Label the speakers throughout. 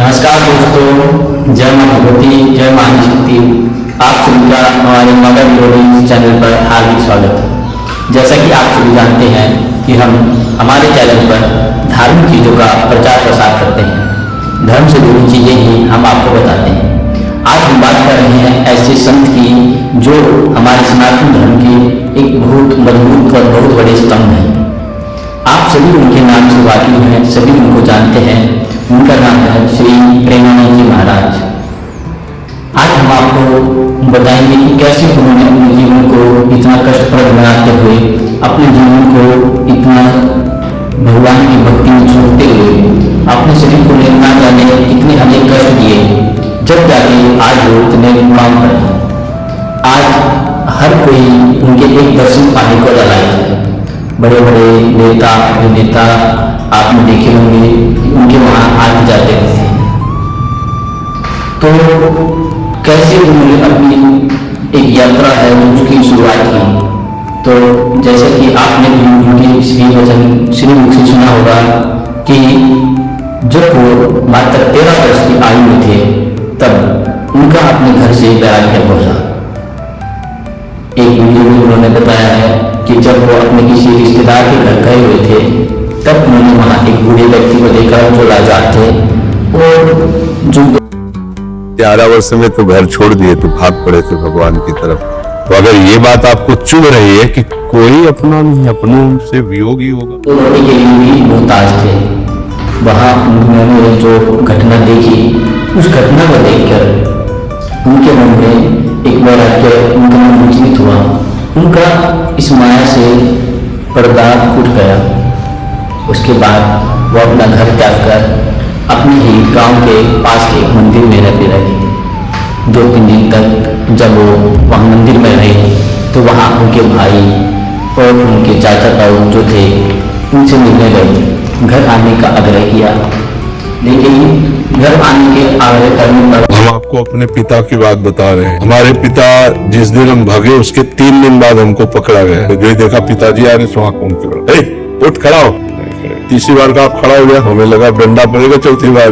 Speaker 1: नमस्कार दोस्तों, जय मां भगवती, जय मां शक्ति। आप सभी का हमारे मदर मेलोडीज चैनल पर हार्दिक स्वागत है। जैसा कि आप सभी जानते हैं कि हम हमारे चैनल पर धार्मिक चीज़ों का प्रचार प्रसार करते हैं। धर्म से जुड़ी चीज़ें ही हम आपको बताते हैं। आज हम बात कर रहे हैं ऐसे संत की जो हमारे सनातन धर्म के एक बहुत मजबूत और बहुत बड़े स्तंभ हैं। आप सभी उनके नाम से वाकिफ हैं, सभी उनको जानते हैं। उनका नाम है श्री प्रेमानंद जी महाराज। आज हम आपको बताएंगे कि कैसे उन्होंने अपने जीवन को इतना कष्टप्रद बनाते हुए, अपने जीवन को इतना भगवान की भक्ति में छोड़ते हुए, अपने शरीर को ना जाने कितने अनेक कष्ट दिए, जब जाके आज वो इतने मुकाम पर हैं। आज हर कोई उनके एक दर्शन पाने को ललायत है। बड़े बड़े नेता अभिनेता आपने देखे होंगे, उनके वहाँ आते जाते रहते हैं। तो कैसे उन्होंने अपनी एक यात्रा है उसकी शुरुआत की। तो जैसा कि आपने भी उनके श्री वचन श्री मुख से सुना होगा कि जब वो मात्र 13 वर्ष की आयु में थे, तब उनका अपने घर से वैराग्य पहुंचा। एक वीडियो में उन्होंने बताया है कि जब वो अपने किसी रिश्तेदार के घर गए हुए थे, तब उन्होंने वहाँ एक बूढ़े व्यक्ति को देखा जो लाचार थे और जो
Speaker 2: 11 वर्ष में तो घर छोड़ दिए, तो भाग पड़े थे भगवान की तरफ। तो अगर ये बात आपको चुभ रही है कि कोई अपना नहीं, अपनों से वियोगी होगा,
Speaker 1: तो रोटी के लिए भी मोहताज थे। वहाँ उन्होंने जो घटना देखी, उस घटना को देखकर उनके मन में एक वैराग्य, उनका मन विचलित हुआ। उनका इस माया से पर्दा उठ गया। उसके बाद वो अपना घर त्याग कर अपने ही गांव के पास के एक मंदिर में रहते रहे। 2-3 दिन तक जब वो वहाँ मंदिर में रहे, तो वहाँ उनके भाई और उनके चाचा ताऊ जो थे, उनसे मिलने गए, घर आने का आग्रह किया। लेकिन घर आने के आग्रह करने पर
Speaker 2: हम आपको अपने पिता की बात बता रहे हैं। हमारे पिता जिस दिन हम भागे, उसके 3 दिन बाद हमको पकड़ा गया। तो जो देखा पिताजी आ रहे, सुहा कौन उठ खड़ा हो। तीसरी बार का आप खड़ा हो गया, हमें लगा डंडा पड़ेगा। चौथी बार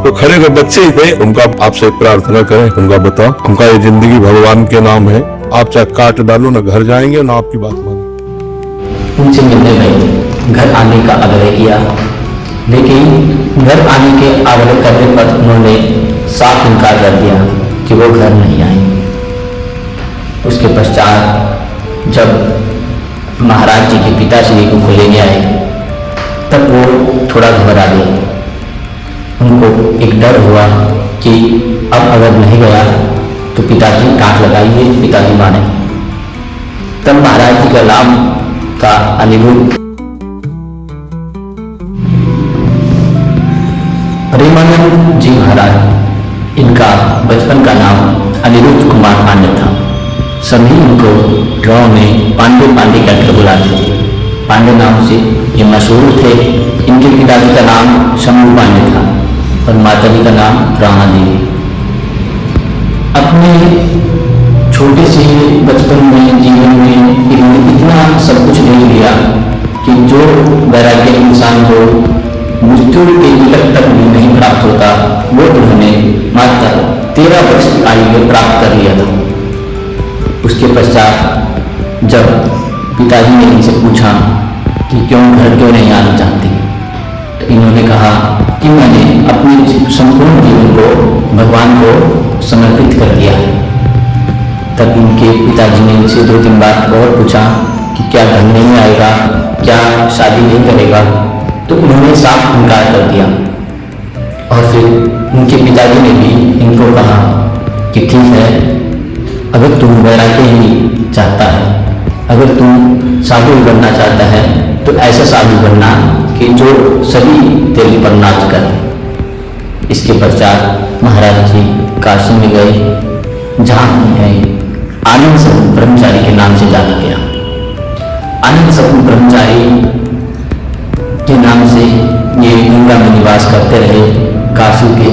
Speaker 2: तो खड़े के बच्चे ही थे। उनका आपसे प्रार्थना करें, उनका बताओ, उनका ये जिंदगी भगवान के नाम है, आप चाहे काट डालो ना, घर जाएंगे ना आपकी बात मानेंगे।
Speaker 1: उनसे मिलने गए, घर आने का आग्रह किया। लेकिन घर आने के आग्रह करने पर उन्होंने साफ इनकार कर दिया कि वो घर नहीं आएंगे। उसके पश्चात जब महाराज जी के पिताश्री को लेने आए, तब वो थोड़ा घबरा गए। उनको एक डर हुआ कि अब अगर नहीं गया तो पिताजी डांट लगाएंगे, पिताजी माने। तब महाराज जी का नाम था अनिरुद्ध। प्रेमानंद जी महाराज, इनका बचपन का नाम अनिरुद्ध कुमार पांडे था। सभी इनको गांव में पांडे पांडे कहकर बुलाते थे। पांडे नाम से ये मशहूर थे। इनके पिताजी का नाम शंभू पांडे था और माताजी का नाम राणा देवी। अपने छोटे से बचपन में, जीवन में इन्होंने इतना सब कुछ देख लिया कि जो वैराग्य इंसान को मृत्यु के निकट तक भी नहीं प्राप्त होता, वो उन्होंने मात्र 13 वर्ष की आयु में प्राप्त कर लिया था। उसके पश्चात जब पिताजी ने इनसे पूछा कि क्यों घर क्यों नहीं आना चाहते, तो इन्होंने कहा कि मैंने अपने संपूर्ण जीवन को भगवान को समर्पित कर दिया है। तब इनके पिताजी ने इनसे 2-3 बार और पूछा कि क्या घर नहीं आएगा, क्या शादी नहीं करेगा, तो उन्होंने साफ इनकार कर दिया। और फिर उनके पिताजी ने भी इनको कहा कि ठीक है, अगर तुम वैराग्य ही चाहता है, अगर तुम साधु बनना चाहता है, तो ऐसा साधु बनना कि जो सभी तेरे पर नाच करे। इसके पश्चात महाराज जी काशी में गए, जहाँ उन्हें आनंद सपुर ब्रह्मचारी के नाम से जाना गया। आनंद सपुर ब्रह्मचारी के नाम से ये गंगा में निवास करते रहे, काशी के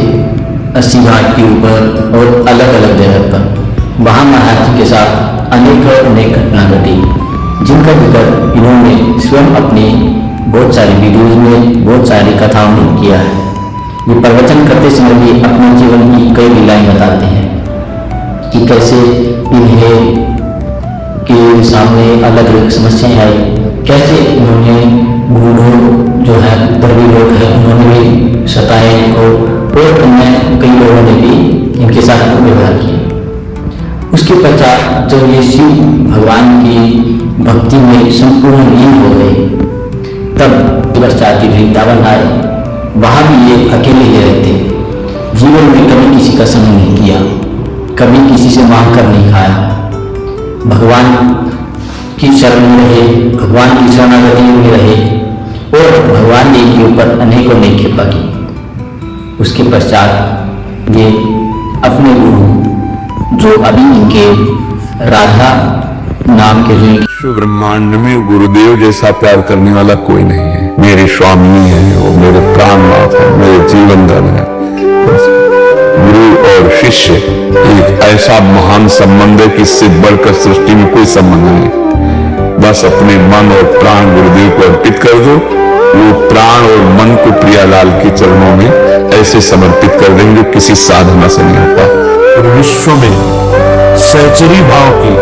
Speaker 1: 80 घाट के ऊपर और अलग अलग जगह पर। वहाँ महाराज जी के साथ अनेक घटना घटी, जिनका जिक्र इन्होंने स्वयं अपनी बहुत सारी वीडियोज में, बहुत सारी कथाओं में किया है। ये प्रवचन करते समय भी अपने जीवन की कई लीलाएं बताते हैं कि कैसे इन्हें के सामने अलग अलग समस्याएं आई, कैसे उन्होंने बूढ़ों जो है दर्वी लोग हैं उन्होंने भी सताया इनको, और अन्य कई लोगों ने भी इनके साथ व्यवहार किया। उसके पश्चात जब ये शिव भगवान की भक्ति में संपूर्ण लीन हो गए, तब पश्चात वृंदावन आए। वहाँ भी ये अकेले ही रहते, जीवन में कभी किसी का संग नहीं किया, कभी किसी से मांग कर नहीं खाया, भगवान की शरण में रहे, भगवान की शरणागति में रहे, और भगवान ने इनके ऊपर अनेकों ने कृपा की। उसके पश्चात ये अपने गुरु जो अभी इनके राधा नाम के जो
Speaker 2: विश्व ब्रह्मांड में गुरुदेव जैसा प्यार करने वाला कोई नहीं है। मेरे स्वामी है, वो मेरे प्राणनाथ है, मेरे जीवन दान है। गुरु और शिष्य एक ऐसा महान संबंध है कि इससे बढ़कर सृष्टि में कोई संबंध नहीं। बस अपने मन और प्राण गुरुदेव को अर्पित कर दो, वो प्राण और मन को प्रियालाल के चरणों में ऐसे समर्पित कर देंगे, किसी साधना से नहीं होता।
Speaker 3: और विश्व में सहचरी भाव की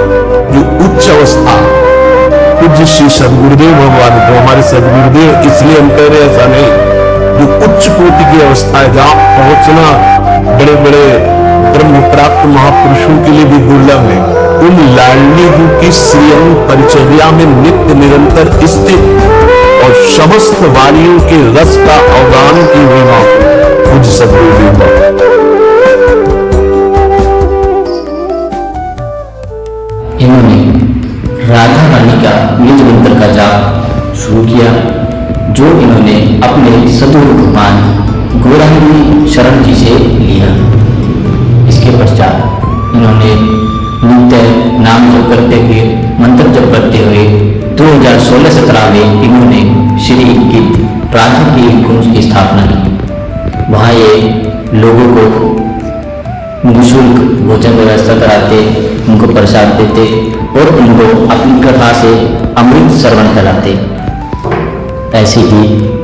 Speaker 3: जो उच्च अवस्था पूज्य श्री सदगुरुदेव भगवान को, हमारे सदगुरुदेव इसलिए हम कह रहे ऐसा नहीं, जो उच्च कोटि की अवस्था है जहां पहुंचना बड़े बड़े ब्रह्म प्राप्त महापुरुषों के लिए भी दुर्लभ है, उन लाडली जी की श्रीअंग परिचर्या में नित्य निरंतर स्थित और समस्त वाणियों के रस का अवगान की हुई मां पूज्य सदगुरुदेव।
Speaker 1: इन्होंने राधा रानी का निज मंत्र का जाप शुरू किया, जो इन्होंने अपने सदगुरु भगवान गौरांगी शरण जी से लिया। इसके पश्चात इन्होंने नित्य नाम जप करते हुए, मंत्र जप करते हुए 2016-17 में इन्होंने श्री की राधा की कुंज की स्थापना की। वहाँ ये लोगों को निःशुल्क भोजन व्यवस्था कराते, उनको प्रसाद देते और उनको अपनी कथा से अमृत श्रवण कराते। ऐसे ही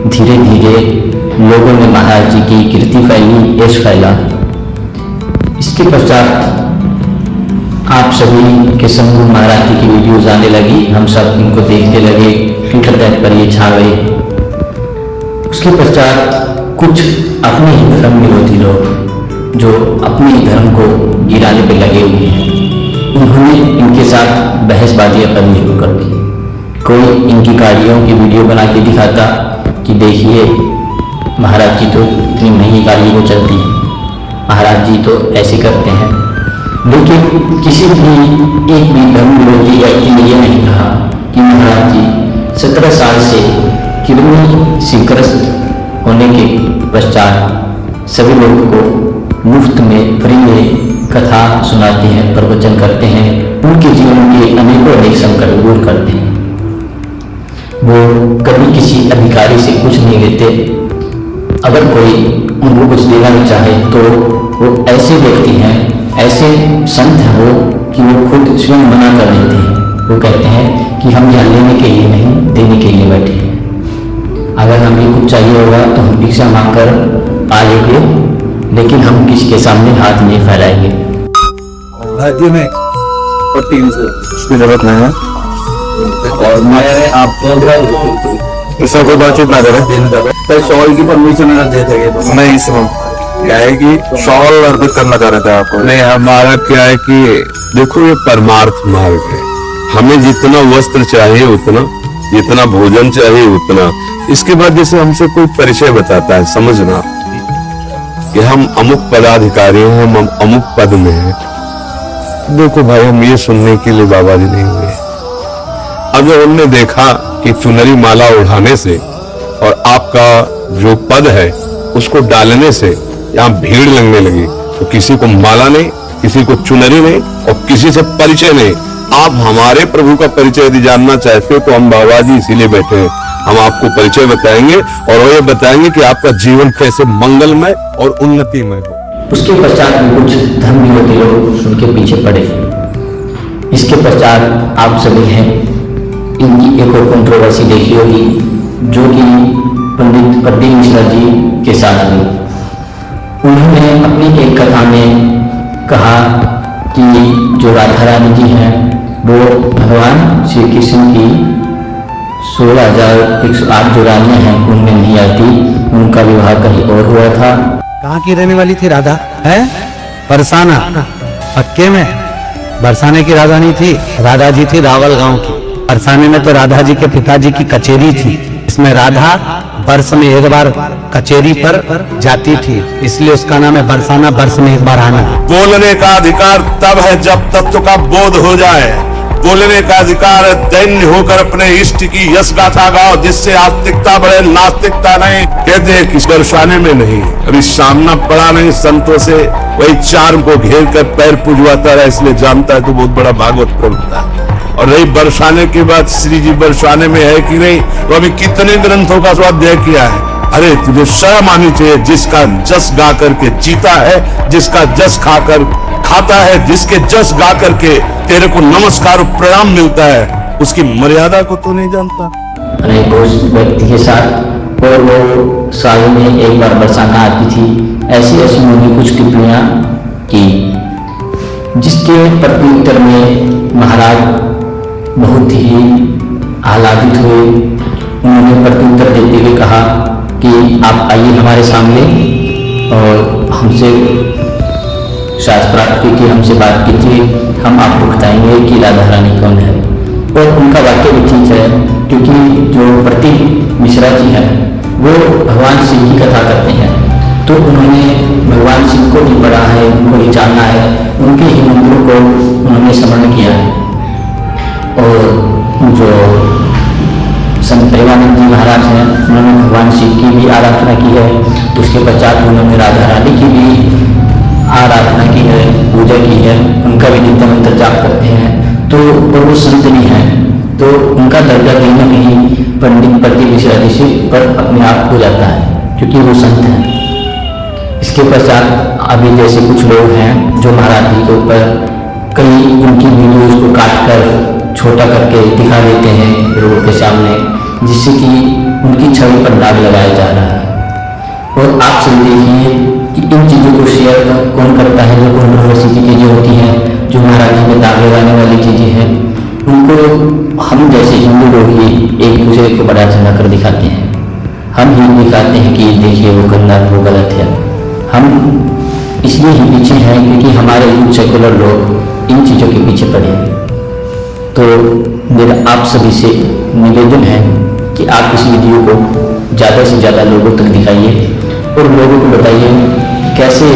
Speaker 1: धीरे धीरे लोगों में महाराज जी की कीर्ति फैली, यश फैला। इसके पश्चात आप सभी के संग महाराज जी की वीडियोज आने लगी, हम सब इनको देखने लगे, ट्विटर पर ये छा गए। उसके पश्चात कुछ अपने ही धर्म विरोधी लोग जो अपने ही धर्म को गिराने पे लगे हुए हैं, उन्होंने इनके साथ बहसबाजियां करनी शुरू कर दी। कोई इनकी गाड़ियों की वीडियो बना के दिखाता कि देखिए महाराज जी तो इतनी महंगी गाड़ी को चलती है, महाराज जी तो ऐसे करते हैं। लेकिन किसी भी एक भी धर्म विरोधी व्यक्ति ने यह नहीं कहा कि महाराज जी 17 साल से किडनी सिंहग्रस्त होने के पश्चात सभी लोगों को मुफ्त में फ्री में कथा सुनाते हैं, प्रवचन करते हैं, उनके जीवन के अनेक संकट दूर करते हैं। वो कभी किसी अधिकारी से कुछ नहीं लेते। अगर कोई उनको कुछ देना भी चाहे तो वो ऐसे व्यक्ति हैं, ऐसे संत हैं वो कि वो खुद स्वयं मना कर देते हैं। वो कहते हैं कि हम यहाँ लेने के लिए नहीं, देने के लिए बैठे हैं। अगर हमें कुछ चाहिए होगा तो हम भिक्षा मांग कर पा लेंगे, लेकिन हम किसी के सामने हाथ नहीं फैलाएंगे।
Speaker 4: में और 300
Speaker 2: उसकी जरूरत नहीं है।
Speaker 4: और मैं आपको
Speaker 2: ऐसा कोई बातचीत ना करें।
Speaker 4: शॉल की परमिशन दे देंगे।
Speaker 2: नहीं सुनो, क्या है कि शॉल अर्पित करना चाह रहे थे आपको। नहीं, हमारा क्या है कि देखो ये परमार्थ मार्ग है, हमें जितना वस्त्र चाहिए उतना, जितना भोजन चाहिए उतना। इसके बाद जैसे हमसे कोई परिचय बताता है, समझना कि हम अमुक पदाधिकारी हैं, हम अमुक पद में हैं। देखो भाई, हम ये सुनने के लिए बाबा जी नहीं हुए। अगर हमने देखा कि चुनरी माला उठाने से और आपका जो पद है उसको डालने से यहाँ भीड़ लगने लगी, तो किसी को माला नहीं, किसी को चुनरी नहीं और किसी से परिचय नहीं। आप हमारे प्रभु का परिचय यदि जानना चाहते हो तो हम बाबा जी इसीलिए बैठे हैं। हम आपको परिचय बताएंगे और वो ये बताएंगे कि आपका जीवन कैसे मंगलमय और उन्नतिमय हो।
Speaker 1: उसके पश्चात भी कुछ धर्म विरोधी लोग उनके पीछे पड़े। इसके पश्चात आप सभी हैं, इनकी एक और कंट्रोवर्सी देखी होगी जो कि पंडित प्रदीप मिश्रा जी के साथ हुई। उन्होंने एक कथा में कहा कि जो राधा रानी जी हैं वो भगवान श्री कृष्ण की 16,108 जो रानियाँ हैं उनमें नहीं आती, उनका विवाह कहीं और हुआ था।
Speaker 5: कहाँ की रहने वाली थी राधा? है बरसाना, पक्के में बरसाने की राधा नहीं थी, राधा जी थी रावल गांव की। बरसाने में तो राधा जी के पिताजी की कचेरी थी, इसमें राधा वर्ष में एक बार कचेरी पर जाती थी, इसलिए उसका नाम है बरसाना, वर्ष में एक बार आना।
Speaker 3: बोलने का अधिकार तब है जब तत्व का बोध हो जाए। बोलने का अधिकार है दैन्य होकर अपने इष्ट की यश गाथा गाओ, जिससे आस्तिकता बढ़े, नास्तिकता नहीं। कहते हैं कि बरसाने में नहीं, अभी सामना पड़ा नहीं संतों से, वही चार्म को घेर कर पैर पुजवाता रहा, इसलिए जानता है तो बहुत बड़ा भागवत बोलता है। और रही बरसाने की बात, श्री जी बरसाने में है कि नहीं, तो अभी कितने ग्रंथों का स्वाध्याय किया है। अरे तुझे शर्म आनी चाहिए, जिसका जस गा करके जीता है, जिसका जस खाकर खाता है, जिसके जस गा करके तेरे को नमस्कार और प्रणाम मिलता है, उसकी मर्यादा को तो नहीं जानता।
Speaker 1: अनेक उस व्यक्ति के साथ, और वो साल में एक बार बरसाना आती थी। ऐसी ऐसी उन्होंने कुछ टिप्पणियाँ की, जिसके प्रत्युत्तर में महाराज बहुत ही आह्लादित हुए। उन्होंने प्रत्युत्तर देते हुए कहा कि आप आइए हमारे सामने और हमसे शास्त्र प्राप्त कीजिए, हमसे बात कीजिए, हम आपको बताएंगे कि राधा रानी कौन है। और उनका वाक्य भी ठीक है, क्योंकि जो प्रतीक मिश्रा जी हैं वो भगवान शिव की कथा करते हैं, तो उन्होंने भगवान शिव को भी पढ़ा है, उनको ही जानना है, उनके ही मंत्रों को उन्होंने स्मरण किया है। और जो संत प्रेमानंद जी महाराज हैं उन्होंने भगवान शिव की भी आराधना की है, उसके पश्चात उन्होंने राधा रानी की भी आराधना की है, पूजा की है, उनका भी नित्य मंत्र जाप करते हैं। तो वो संत नहीं है, तो उनका दर्जा कहीं ना कहीं पंडित प्रदीप मिश्रा जी से पर अपने आप हो जाता है, क्योंकि वो संत हैं। इसके पश्चात अभी जैसे कुछ लोग हैं जो महाराज जी के ऊपर कई उनकी वीडियोज को काट कर छोटा करके दिखा देते हैं लोगों के सामने, जिससे कि उनकी छवि पर दाग लगाया जा रहा है। और आप सब देखिए कि इन चीज़ों को शेयर कौन करता है, जो कंट्रोवर्सी की चीज़ें होती हैं, जो महाराज जी में दाग लगाने वाली चीज़ें हैं, उनको हम जैसे हिंदू लोग ही एक दूसरे को बड़ा चढ़ा कर दिखाते हैं। हम ही दिखाते हैं कि देखिए वो गंदा, वो गलत है। हम इसलिए ही पीछे हैं क्योंकि हमारे यूथ सेकुलर लोग इन चीज़ों के पीछे पड़े हैं। तो मेरा आप सभी से निवेदन है कि आप इस वीडियो को ज़्यादा से ज़्यादा लोगों तक दिखाइए और लोगों को बताइए कैसे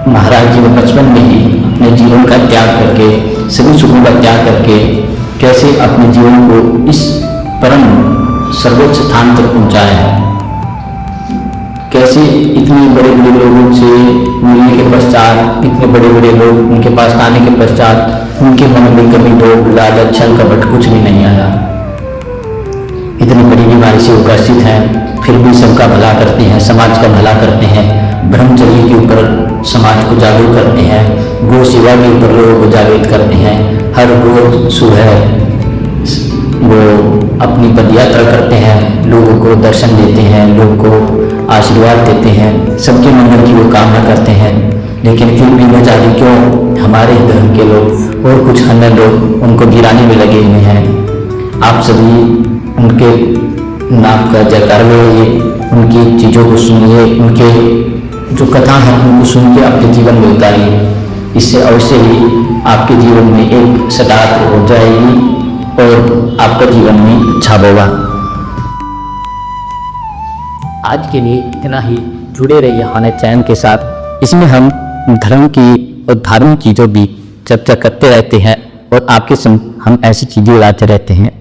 Speaker 1: महाराज जी ने बचपन में ही अपने जीवन का त्याग करके, सभी सुखों का त्याग करके कैसे अपने जीवन को इस परम सर्वोच्च स्थान तक पहुँचाया है। कैसे इतने बड़े बड़े लोगों से मिलने के पश्चात, इतने बड़े बड़े लोग उनके पास आने के पश्चात उनके मन में कभी लोभ, लालच, छल, कपट कुछ भी नहीं आया। इतनी बड़ी बीमारी से उपस्थित हैं, फिर भी सबका भला करते हैं, समाज का भला करते हैं, ब्रह्मचर्य के ऊपर समाज को जागरूक करते हैं, गौ सेवा के ऊपर लोगों को जागृत करते हैं। हर रोज सुबह वो अपनी पदयात्रा करते हैं, लोगों को दर्शन देते हैं, लोगों को आशीर्वाद देते हैं, सबके मंगल की वो कामना करते हैं। लेकिन फिर भी न जाने क्यों हमारे धर्म के लोग और कुछ अन्य लोग उनको गिराने में लगे हुए हैं। आप सभी उनके नाम का जयकार लगाइए, उनकी चीज़ों को सुनिए, उनके जो कथा है उनको सुन के अपने जीवन में उतारिए। इससे अवश्य ही आपके जीवन में एक सकारात्मक हो जाएगी और आपका जीवन में छाप होगा। आज के लिए इतना ही। जुड़े रहिए हमारे चैनल के साथ। इसमें हम धर्म की और धार्मिक चीज़ों भी चर्चा करते रहते हैं और आपके संग हम ऐसी चीज़ें लाते रहते हैं